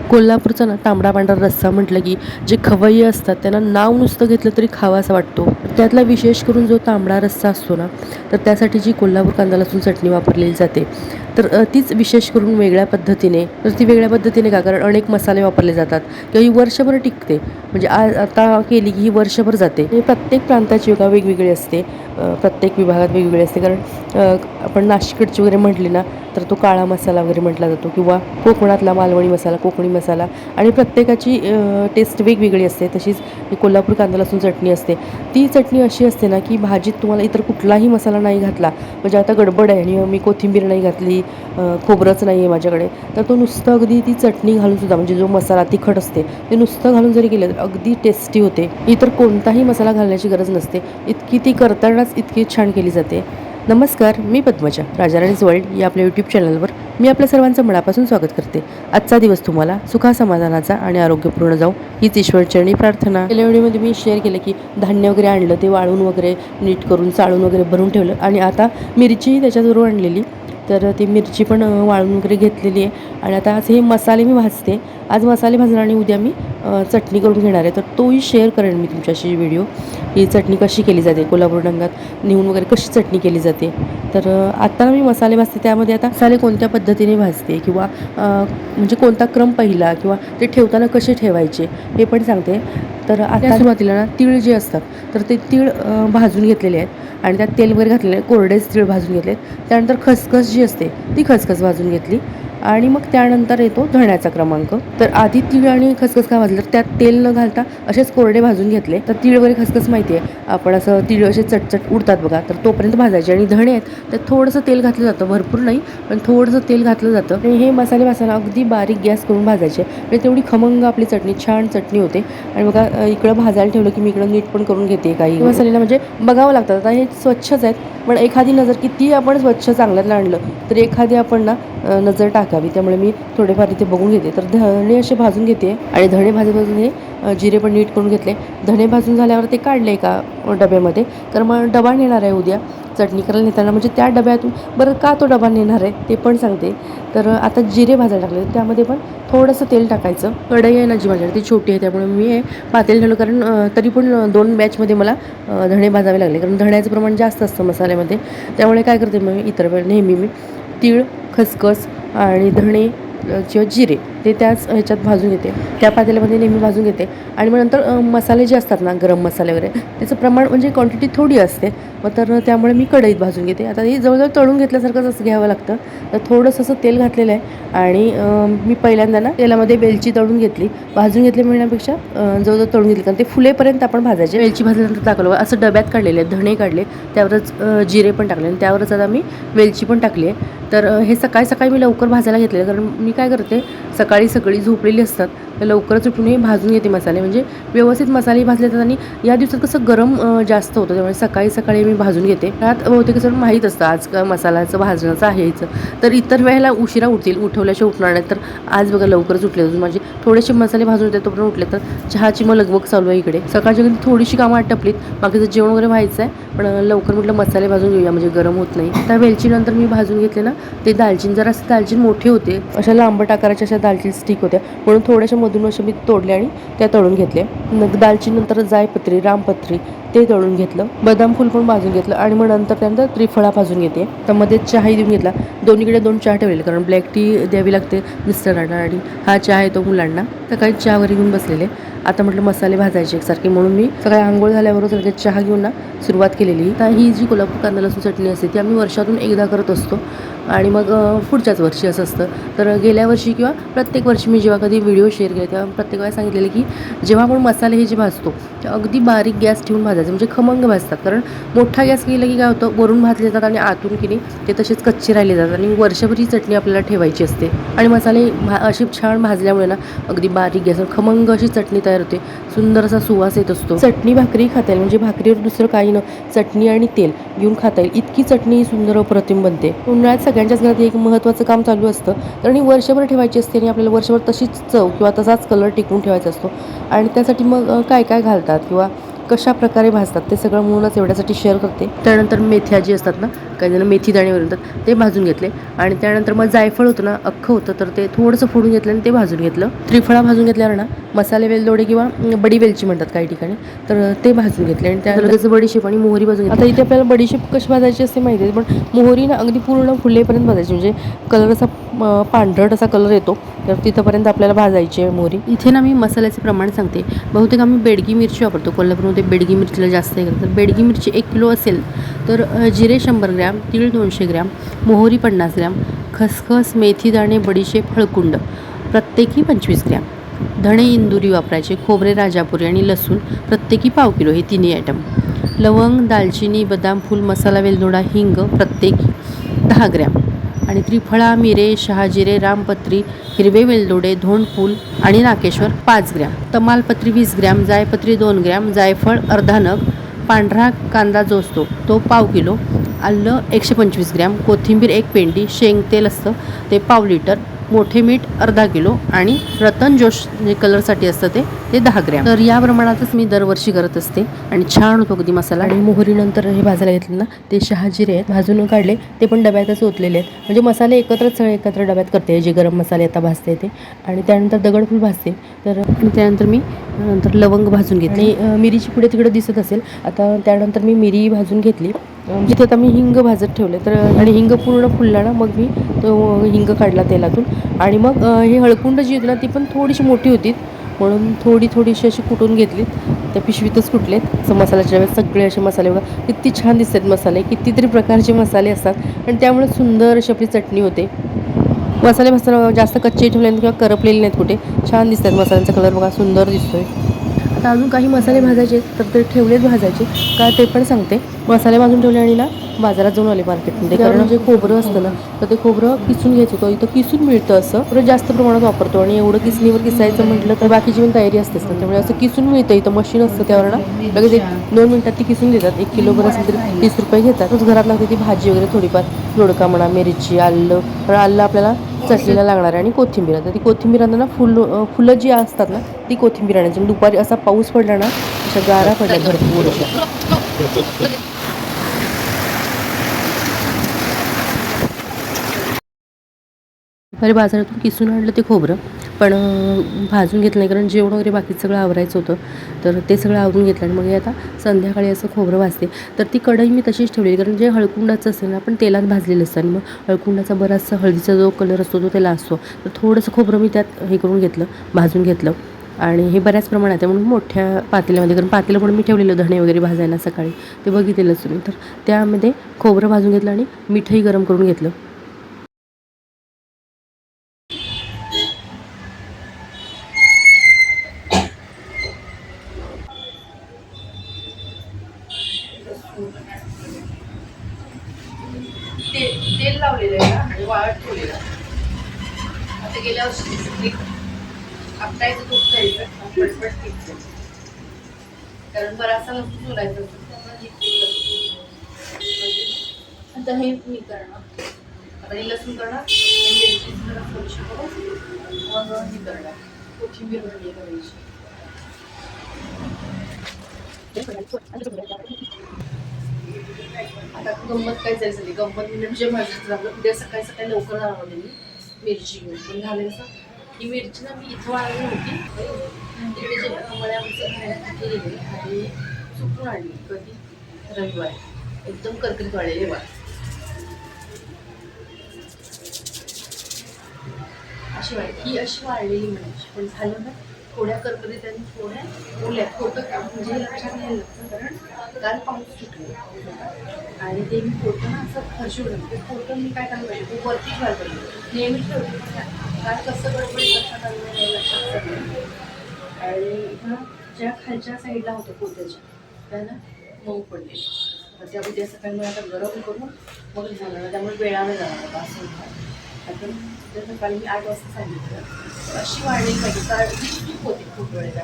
कोल्हापूरचा ना तांबडा पांढरा रस्सा म्हटलं की जे खवय्ये असतात त्यांना नाव नुसतं घेतलं तरी खावा असं वाटतो. त्यातला विशेष करून जो तांबडा रस्सा असतो ना, तर त्यासाठी जी कोल्हापूर कांदा लसूण चटणी वापरलेली जाते, तर तीच विशेष करून वेगळ्या पद्धतीने. तर ती वेगळ्या पद्धतीने का, कारण अनेक मसाले वापरले जातात किंवा ही वर्षभर टिकते. म्हणजे आज आता केली की ही वर्षभर जाते. हे प्रत्येक प्रांताची बघा वेगवेगळी असते, प्रत्येक विभागात वेगवेगळी असते. कारण आपण नाशिकडची वगैरे म्हटली ना, तर तो काळा मसाला वगैरे म्हटला जातो, किंवा कोकणातला मालवणी मसाला, कोकणी मसाला. आणि प्रत्येकाची टेस्ट वेगवेगळी असते. तशीच ही कोल्हापूर कांदा लसूण चटणी असते. ती चटणी अशी असते ना, की भाजीत तुम्हाला इतर कुठलाही मसाला नाही घातला, म्हणजे आता गडबड आहे आणि मी कोथिंबीर नाही घातली, खोबरंच नाही आहे माझ्याकडे, तर तो नुसतं अगदी ती चटणी घालूनसुद्धा, म्हणजे जो मसाला तिखट असते ते नुसतं घालून जरी केलं तर अगदी टेस्टी होते. इतर कोणताही मसाला घालण्याची गरज नसते, इतकी ती करतानाच इतकी छान केली जाते. नमस्कार, मी पद्मजा. राजाराणीज वर्ल्ड या आपल्या यूट्यूब चॅनलवर मी आपल्या सर्वांचं मनापासून स्वागत करते. आजचा दिवस तुम्हाला सुखासमाधानाचा आणि आरोग्यपूर्ण जाऊ, हीच ईश्वरचरणी प्रार्थना. गेल्या व्हिडिओमध्ये मी शेअर केलं की धान्य वगैरे आणलं, ते वाळून वगैरे नीट करून चाळून वगैरे भरून ठेवलं, आणि आता मिरची त्याच्याबरोबर आणलेली, तर ती मिरची पण वाळून वगैरे घेतलेली आहे. आणि आता आज हे मसाले मी भाजते. आज मसाले भाजणार आणि उद्या मी चटणी करून घेणार आहे, तर तोही शेअर करेन मी तुमच्याशी व्हिडिओ. ही चटणी कशी केली जाते, कोल्हापूर रंगात नेऊन वगैरे कशी चटणी केली जाते. तर आता मी मसाले भाजते, त्यामध्ये आता मसाले कोणत्या पद्धतीने भाजते, किंवा म्हणजे कोणता क्रम पहिला, किंवा ते ठेवताना कसे ठेवायचे हे पण सांगते. तर आता सुरुवातीला ना तीळ जे असतात, तर ते तीळ भाजून घेतलेले आहेत आणि त्यात तेल वगैरे घातलेले आहे. कोरडेच तीळ भाजून घेतलेत. त्यानंतर खसखस जी असते ती खसखस भाजून घेतली, आणि मग त्यानंतर येतो धण्याचा क्रमांक. तर आधी तीळ आणि खसखस का भाजलं, त्यात तेल न घालता असेच कोरडे भाजून घेतले. तर तीळ वगैरे खसखस माहिती आहे, आपण असं तीळ असे चटचट उडतात बघा, तर तोपर्यंत भाजायचे. आणि धणे आहेत त्यात थोडंसं तेल घातलं जातं, भरपूर नाही पण थोडंसं तेल घातलं जातं. आणि हे मसाले भाजताना अगदी बारीक गॅस करून भाजायचे, म्हणजे तेवढी खमंग आपली चटणी, छान चटणी होते. आणि बघा इकडं भाजायला ठेवलं की मी इकडं नीट पण करून घेते. काही मसाल्याला म्हणजे बघावं लागतं. आता हे स्वच्छच आहेत, पण एखादी नजर, किती आपण स्वच्छ चांगल्यातलं आणलं तर एखादी आपण ना नजर टाकावी, त्यामुळे मी थोडेफार इथे बघून घेते. तर धणे असे भाजून घेते, आणि धणे भाजत भाजून हे जिरे पण नीट करून घेतले. धणे भाजून झाल्यावर ते काढले एका डब्यामध्ये, तर मग डबा नेणार आहे उद्या चटणी करायला नेताना, म्हणजे त्या डब्यातून. बरं, का तो डबा नेणार आहे ते पण सांगते. तर आता जिरे भाजायला टाकले, त्यामध्ये पण थोडंसं तेल टाकायचं. कढई आहे ना जी माझ्याकडे ती छोटी आहे, त्यामुळे मी हे पातेल ठेवलं, कारण तरी पण 2 बॅचमध्ये मला धणे भाजावे लागले, कारण धण्याचं प्रमाण जास्त असतं मसाल्यामध्ये. त्यामुळे काय करते मग इतर वेळ नेहमी मी तीळ, खसखस आणि धणे किंवा जिरे ते त्याच ह्याच्यात भाजून घेते, त्या पातेल्यामध्ये नेहमी भाजून घेते. आणि मग नंतर मसाले जे असतात ना, गरम मसाले वगैरे, त्याचं प्रमाण म्हणजे क्वांटिटी थोडी असते, मग तर त्यामुळे मी कढईत भाजून घेते. आता हे जवळजवळ तळून घेतल्यासारखंच असं घ्यावं लागतं. तर थोडंसं असं तेल घातलेलं आहे, आणि मी पहिल्यांदा ना तेलामध्ये वेलची तळून घेतली. भाजून घेतली म्हणण्यापेक्षा जवळजवळ तळून घेतली, कारण ते फुलेपर्यंत आपण भाजायचे. वेलची भाजल्यानंतर टाकलं असं डब्यात काढलेले आहेत, धणे काढले, त्यावरच जिरे पण टाकले, आणि त्यावरच आता मी वेलची पण टाकली आहे. तर हे सकाळी सकाळी मी लवकर भाजायला घेतले, कारण मी काय करते, सकाळी सगळी झोपलेली असतात, तर लवकरच उठून हे भाजून घेते मसाले, म्हणजे व्यवस्थित मसाले भाजले जातात. आणि या दिवसात कसं गरम जास्त होतं, त्यामुळे सकाळी सकाळी मी भाजून घेते. त्यात बहुतेक कसं माहीत असतं आज का मसाल्याचं भाजण्याचं आहे याचं, तर इतर वेळेला उशिरा उठतील, उठवल्याशिवाय उठणार नाही. तर आज बघा लवकरच उठले, अजून माझे थोडेसे मसाले भाजून होते तोपर्यंत उठले. तर चहाची मग लगबग चालू आहे इकडे. सकाळची कधी थोडीशी कामं आटपलीत, बाकीचं जेवण वगैरे व्हायचं आहे, पण लवकर म्हटलं मसाले भाजून घेऊया, म्हणजे गरम होत नाही. त्या वेलचीनंतर मी भाजून घेतले ना ते दालचिनी, जरा दालचिनी मोठी होते, अशा लांबट आकाराच्या अशा दालचिनी स्टिक होत्या, म्हणून थोड्याशा मधून अशा मी तोडल्या आणि त्या तळून घेतल्या. दालचिनीनंतर जायपत्री, रामपत्री ते तळून घेतलं. बदाम फूल पण भाजून घेतलं, आणि मग नंतर त्यानंतर त्रिफळा भाजून घेते. तर मध्ये चहाही देऊन घेतला, दोन्हीकडे 2 चहा ठेवलेले, कारण ब्लॅक टी द्यावी लागते मिस्टरांना, आणि हा चहा आहे तो मुलांना. सकाळी चहावर घेऊन बसलेले. आता म्हटलं मसाले भाजायचे एकसारखे, म्हणून मी सकाळी आंघोळ झाल्यावरच लगेच चहा घेऊन ना सुरुवात केलेली. तर ही जी कोल्हापूर कांदा लसूण चटणी असते ती आम्ही वर्षातून एकदा करत असतो, आणि मग पुढच्याच वर्षी असं असतं. तर गेल्या वर्षी किंवा प्रत्येक वर्षी मी जेव्हा कधी व्हिडिओ शेअर केले, तेव्हा प्रत्येक वेळा सांगितलेलं की जेव्हा आपण मसाले हे जे भाजतो ते अगदी बारीक गॅस ठेवून भाजायचे, म्हणजे खमंग भाजतात. कारण मोठा गॅस केला की काय होतं, वरून भाजले जातात आणि आतून की नाही ते तसेच कच्चे राहिले जातात, आणि वर्षभर ही चटणी आपल्याला ठेवायची असते. आणि मसाले अशी छान भाजल्यामुळे ना अगदी बारीक गॅसवर खमंग अशी चटणी तयार होते, सुंदर असा सुवास येत असतो. चटणी भाकरी खाता येईल, म्हणजे भाकरीवर दुसरं काही न, चटणी आणि तेल घेऊन खाता येईल इतकी चटणी सुंदर अप्रतिम बनते. उन्हाळ्यात सगळ्यांच्याच घरात एक महत्त्वाचं काम चालू असतं, कारण ही वर्षभर ठेवायची असते, आणि आपल्याला वर्षभर तशीच चव किंवा तसाच कलर टिकवून ठेवायचा असतो. आणि त्यासाठी मग काय काय घालतात, किंवा कशा प्रकारे भाजतात ते सगळं म्हणूनच एवढ्यासाठी शेअर करते. त्यानंतर मेथ्या जी असतात ना, काही जण मेथी दाणे म्हणतात, ते भाजून घेतले. आणि त्यानंतर मग जायफळ होतं ना, अख्खं होतं, तर ते थोडंसं फोडून घेतलं आणि ते भाजून घेतलं. त्रिफळा भाजून घेतल्यावर ना मसाले वेलदोडे किंवा बडी वेलची म्हणतात काही ठिकाणी, तर ते भाजून घेतले. आणि त्यानंतर त्याचं बडीशेप आणि मोहरी भाजून घेतली. आता इथे आपल्याला बडीशेप कशी भाजायची असते माहिती आहे, पण मोहरी ना अगदी पूर्ण फुलेपर्यंत भाजायची, म्हणजे कलर असा पांढरट असा कलर येतो, तर तिथंपर्यंत आपल्याला भाजायची आहे मोहरी. इथे ना मी मसाल्याचे प्रमाण सांगते. बहुतेक आम्ही बेडगी मिरची वापरतो, कोल्हापूरमध्ये बेडगी मिरचीला जास्त आहे. तर बेडगी मिरची 1 किलो असेल तर जिरे 100 ग्रॅम, तीळ 200 ग्रॅम, मोहरी 50 ग्रॅम, खसखस, मेथी दाणे, बडीशेप, हळकुंड प्रत्येकी 25 ग्रॅम, धणे इंदुरी वापरायचे, खोबरे राजापुरी आणि लसूण प्रत्येकी पाव किलो, हे तिन्ही आयटम. लवंग, दालचिनी, बदाम फूल, मसाला वेलदोडा, हिंग प्रत्येकी 10 ग्रॅम. आणि त्रिफळा, मिरे, शहाजिरे, रामपत्री, हिरवे वेलदोडे, धोंडफूल आणि नाकेश्वर 5 ग्रॅम, तमालपत्री 20 ग्रॅम, जायपत्री 2 ग्रॅम, जायफळ अर्धा नग, पांढरा कांदा जो असतो तो पाव किलो, आलं 125 ग्रॅम, कोथिंबीर 1 पेंडी, शेंगतेल असतं ते पाव लिटर, मोठे मीठ अर्धा किलो आणि रतन जोश जे कलरसाठी असतं ते 10 ग्रॅम. तर या प्रमाणातच मी दरवर्षी करत असते आणि छान होतो कधी मसाला. आणि मोहरीनंतर हे भाजायला घेतलं ना, ते शहाजिरे आहेत भाजून काढले, ते पण डब्यातच ओतलेले आहेत, म्हणजे मसाले एकत्रच सगळे एकत्र डब्यात करते, जे गरम मसाले आता भाजते ते. आणि त्यानंतर दगडफूल भाजते, तर त्यानंतर मी नंतर लवंग भाजून घेतली आणि मिरीची पुढे तिकडे दिसत असेल. आता त्यानंतर मी मिरी भाजून घेतली. जिथे आता मी हिंग भाजत ठेवले, तर आणि हिंग पूर्ण फुलला ना, मग मी तो हिंग काढला तेलातून. आणि मग ही हळकुंड जी होती ना, ती पण थोडीशी मोठी होती, म्हणून थोडीशी अशी कुटून घेतलीत, त्या पिशवीतच कुटलेत. असं मसाल्याच्या वेळेस सगळे असे मसाले बघा किती छान दिसतात मसाले, कितीतरी प्रकारचे मसाले असतात आणि त्यामुळे सुंदर अशी आपली चटणी होते. मसाले भाजताना जास्त कच्चे ठेवले किंवा करपलेले नाहीत कुठे, छान दिसतात. मसाल्यांचा कलर बघा सुंदर दिसतोय. आता अजून काही मसाले भाजायचे तर ते ठेवलेच भाजायचे का ते पण सांगते. मसाले भाजून ठेवले आणि ना बाजारात जाऊन आले मार्केटमध्ये, कारण जे खोबरं असतं ना, तर ते खोबरं किसून घ्यायचं होतं. इथं किसून मिळतं, असं तर जास्त प्रमाणात वापरतो. आणि एवढं किसणीवर किसायचं म्हटलं तर बाकीची पण तयारी असतेच ना, त्यामुळे असं किसून मिळतं. इथं मशीन असतं, त्यावर ना लगेच 2 मिनिटात ती किसून देतात. 1 किलो बरं असेल तरी 30 रुपये घेतात. रोज घरात लागते ती भाजी वगैरे थोडीफार, दोडका म्हणा, मिरची, आलं, पण आलं आपल्याला चटणीला लागणार आहे, आणि कोथिंबीर. आता ती कोथिंबीर ना फुलं जी असतात ना, ती कोथिंबीर आणायची. दुपारी असा पाऊस पडला ना, अशा गारा पडल्या भरपूर अशा. अरे बाजारातून किसून आणलं ते खोबरं, पण भाजून घेतलं नाही, कारण जेवण वगैरे बाकी सगळं आवरायचं होतं, तर ते सगळं आवरून घेतलं. आणि मग हे आता संध्याकाळी असं खोबरं भाजते. तर ती कढई मी तशीच ठेवली, कारण जे हळकुंडाचं असेल ना, आपण तेलात भाजलेलं असतं, आणि मग हळकुंडाचा बराचसा हळदीचा जो कलर असतो तो त्याला असतो, तर थोडंसं खोबरं मी त्यात हे करून घेतलं, भाजून घेतलं. आणि हे बऱ्याच प्रमाणात आहे म्हणून मोठ्या पातेल्यामध्ये, कारण पातेलं पण मी ठेवलेलं धणे वगैरे भाजायला सकाळी, ते बघितलेलंच तुम्ही. तर त्यामध्ये खोबरं भाजून घेतलं आणि मीठही गरम करून घेतलं. तेल लावलेलं आहे ना, आणि वाळत ठेवलेलं. आता गेल्या वर्षी आपटायचं दूध घ्यायचं, पटपट टिकतं, कारण बराचसा लसूण सोलायचं असतं, आता हे मी करणार. आता हे लसूण करणार, मिरची थोडीशी करून मग हे करणार, कोथिंबीर वगैरे करायची. आता गंमत काय जायचं, गंमत म्हणजे माझं उद्या सकाळी सकाळी लवकर जाणार होते मी मिरची घेऊन, पण झालं कसं, ही मिरची ना मी इथं वाळली नव्हती, तिकडे जे मळ्यामध्ये खाण्यासाठी गेले आणि चुकून आणली. कधी रविवारी एकदम करकरीत वाळलेली वाळ, अशी वाळली, ही अशी वाळलेली म्हणायची, पण झालं ना थोड्या करकरीत आणि थोड्या ओल्या. होतं का म्हणजे लक्षात घ्यायला लागतं, कारण काल पाऊस सुटला आणि ते मी फोटो ना असं फरशी उडवलं. ते फोटो मी काय करायला पाहिजे, ते वरती ठेवायला पाहिजे, नेहमी ठेवते काल कसं गडबडी लक्षात आलं नाही, लक्षात सगळं. आणि ह्या ज्या खालच्या साईडला होत्या पोत्याच्या त्या ना मऊ पडले, तर त्या उद्या सकाळी मला आता गरम करून मग झालं, त्यामुळे वेळानं जाणार असं होतं. आता त्या सकाळी मी 8 वाजता सांगितलं, अशी वाढली पाहिजे, कारण चूक होती खूप वेळेला,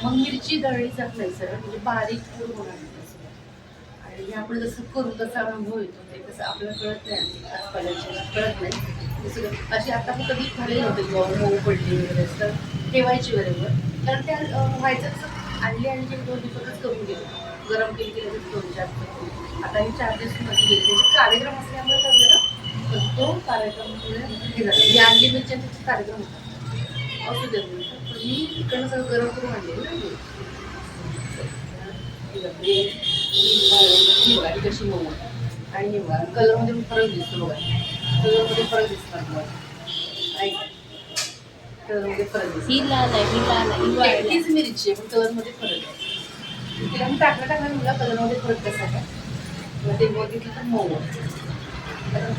मग मिरची दळली जात नाही सर, म्हणजे बारीक पूड होणार नाही असं. आणि हे आपण जसं करू तसा अनुभव येतो, ते कसं आपल्याला कळत नाही, आजकालच्या कळत नाही दुसरं. अशी आता पण कधी झाले नव्हते मऊ पडली वगैरे, तर ठेवायची बरोबर, कारण त्या व्हायचं कसं आणली आणि ते 2 दिवसातच करून गेले. गरम केली की लगेच 2-4 दिवस. आता हे 4 दिवसामध्ये गेले. त्याचे कार्यक्रम असल्यामुळे काय झालं, तर तो कार्यक्रम हे झाला. ही आणली मिरच्यांचा कार्यक्रम होता. असू दे म्हणलं. पण मी इकडनं सगळं गरम करून आणलेलं ना हे. ही बघा, ही कशी मऊ आहे. आणि हे बघा, कलरमध्ये फरक दिसतो बघा. कलरमध्ये फरक दिसतो आपल्याला. कलरमध्ये फरक दिसतो. ही लाल आहे, ही लाल आहे, ही वाळली आहे. तीच मिरची आहे, पण कलरमध्ये फरक आहे. तिला मी टाकला मला कलरमध्ये फरक कसा काय, मग ते बघितलं तर मऊ आहे.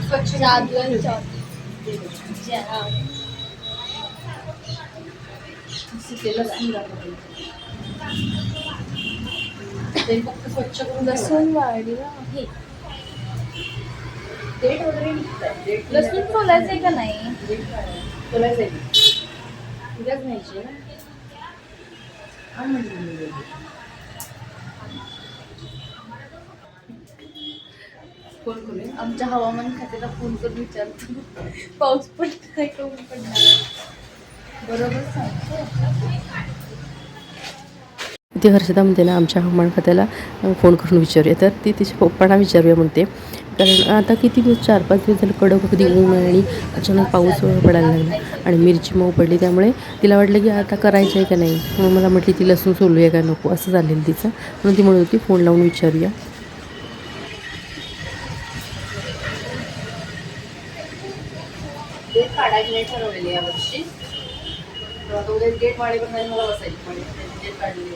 स्वच्छ जादू आहे, जादू. ते फक्त स्वच्छ करून लसूण वाळली आहे. डेट वगैरे निघतात. लसूण सोलायचंय का नाही? सोलायचं आहे तुलाच न्यायची ना. कोण कोण आहे? आमच्या हवामान खात्याला फोन करून विचारतो पाऊस पडतोय का ऊन पडणार आहे. बरोबर सांगतो. ती हर्षदा म्हणते ना, आमच्या हवामान खात्याला फोन करून विचारूया. तर ती तिच्या पप्पांना विचारूया म्हणते, कारण आता किती दिवस 4-5 दिवस झाले कडक अगदी ऊन आहे आणि अचानक पाऊस पडायला लागला आणि मिरची मऊ पडली. त्यामुळे तिला वाटलं की आता करायचं आहे का नाही. मग मला म्हटली ती लसूण सोलूया का नको, असं झालेलं तिचं. म्हणून ती म्हणत होती फोन लावून विचारूया. डेट काढायची नाही ठरवलेली यावर्षी. उद्या डेट वाढेपर्यंत मला बसायची डेट काढलेली.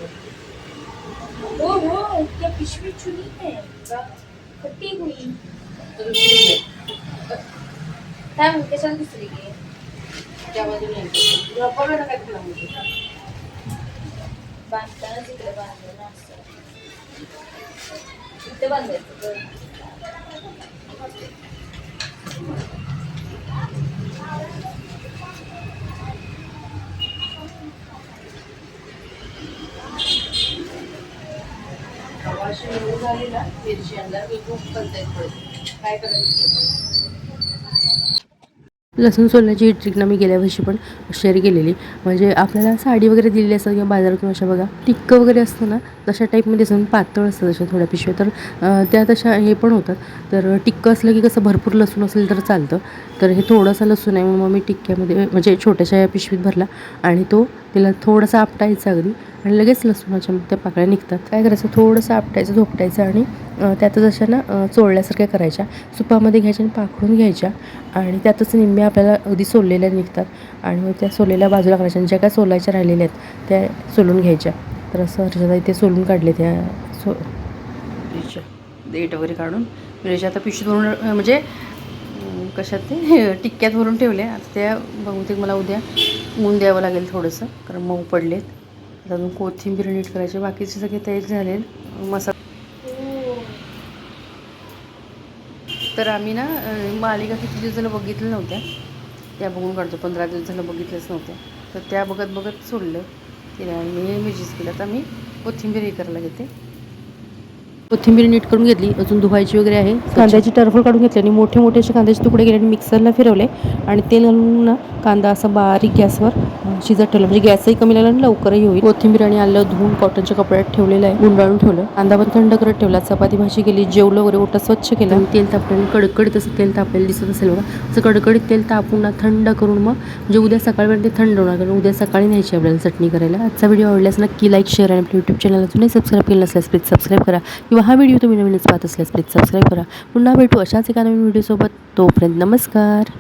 हो हो, त्या पिशवी चुनी आहे कटी हुई. काय म्हणते, कशाला दुसरी घे. त्या बाजूने काय तुला म्हणजे बांधताना तिकडे बांधलं असं इथे बांधायचं. झाली ना मिरची अंदाज मी खूप बनतायत पडते. काय करायचं, लसूण सोलण्याची ही ट्रिक ना मी गेल्या वर्षी पण शेअर केलेली. म्हणजे आपल्याला साडी वगैरे दिलेली असतात किंवा बाजारातून अशा बघा टिक्क वगैरे असतं ना, तशा टाईपमध्ये असं पातळ असतं तशा थोड्या पिशव्या. तर त्या तशा हे पण होतात. तर टिक्क असलं की कसं भरपूर लसूण असेल तर चालतं. तर हे थोडासा लसूण आहे, मग मी टिक्क्यामध्ये म्हणजे छोट्याशा पिशवीत भरला आणि तो तिला थोडासा आपटायचा अगदी आणि लगेच लसूणाच्या त्या पाकळ्या निघतात. काय करायचं, थोडंसं आपटायचं, झोपटायचं आणि त्यातच अशा ना चोळल्यासारख्या करायच्या. सुपामध्ये घ्यायच्या आणि पाखडून घ्यायच्या आणि त्यातच निम्म्या आपल्याला अगदी सोललेल्या निघतात. आणि मग त्या सोललेल्या बाजूला करायच्या आणि ज्या काय सोलायच्या राहिलेल्या आहेत त्या सोलून घ्यायच्या. तर असं हर्षदा इथे सोलून काढले त्या देठ वगैरे काढून मिरच्या आता पिशवीत भरून म्हणजे कशात ते टिक्क्यात भरून ठेवले. आता त्या बहुतेक मला उद्या ऊन द्यावं लागेल थोडंसं, कारण मऊ पडलेत. अजून कोथिंबीर नीट करायचे, बाकीचे सगळे तयारी झाले. मसाला तर आम्ही ना मालिका किती दिवस झालं बघितलं नव्हत्या, त्या बघून काढतो. 15 दिवस झालं बघितलंच नव्हत्या, तर त्या बघत बघत सोडलं तिला आणि मी मिरचीच केलं. तर मी कोथिंबीर हे करायला घेते. कोथिंबीर नीट करून घेतली, अजून धुवायची वगैरे आहे. कांद्याची टरफल काढून घेतली आणि मोठे मोठे असे कांद्याचे तुकडे केले आणि मिक्सरला फिरवले आणि तेल घालून ना कांदा असा बारीक गॅसवर शिजत ठेवला, म्हणजे गॅसही कमी लागला आणि लवकरही होईल. कोथिंबीर आणि आलं धुवून कॉटनच्या कपड्यात ठेवलेलं आहे, गुंडाळून ठेवलं. कांदा पण थंड करत ठेवला, चपाती भाजी केली, जेवलं वगैरे, ओटा स्वच्छ केला. तेल तापलं, कडकडीत असं तेल तापलेलं दिसत असेल बघा. असं कडकडीत तेल तापून ना थंड करून मग म्हणजे उद्या सकाळपर्यंत ते थंड होणार, कारण उद्या सकाळी न्यायची आपल्याला चटणी करायला. आजचा व्हिडिओ आवडल्यास नक्की लाईक, शेअर आणि आपल्या यूट्यूब चॅनलला तुम्ही सबस्क्राईब केलं नसल्यास प्लीज सबस्क्राईब करा, किंवा हा व्हिडिओ तुम्ही नवीनच पाहत असल्यास प्लीज सबस्क्राईब करा. पुन्हा भेटू अशाच एका नवीन व्हिडिओसोबत. तोपर्यंत नमस्कार.